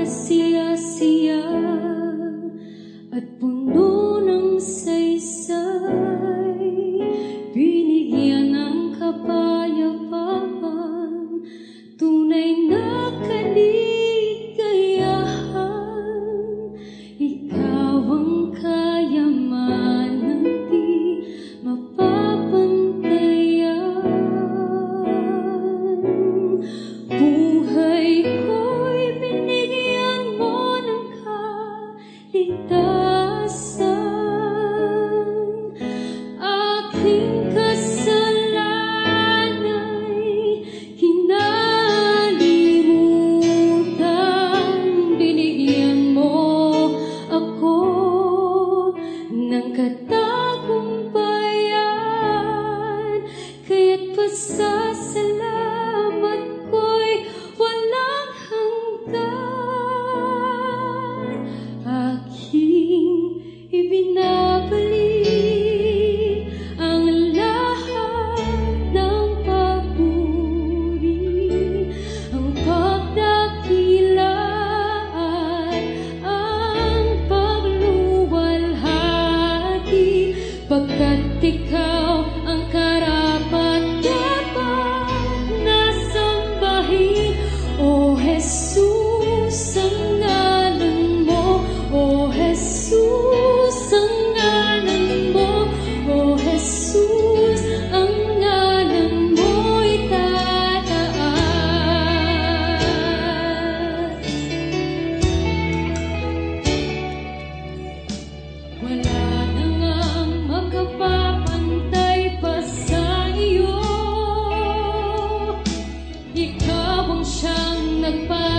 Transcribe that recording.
siya at puno ng saysay, binigyan ng kapayapaan, tunay na kaligayahan. Ikaw ang kayamanan di mapapantayan. Buhay ko'y binigyan mo ng kaligtasan. Aking kasalanay kinalimutan. Binigyan mo ako ng katagumpayan, kaya't pasasalamat ko'y walang hanggan. Aking ibinabalik ang lahat ng papuri, ang pagdakila at ang pagluwalhati, pagkat ikaw ang karapat-dapat na sambahin. O Jesus, ang ngalan mo. O Jesus, ang ngalan mo. O Jesus, ang ngalan mo itataas. Wala na ngang makapapantay pa sa iyo. Ikaw ang siyang nagpa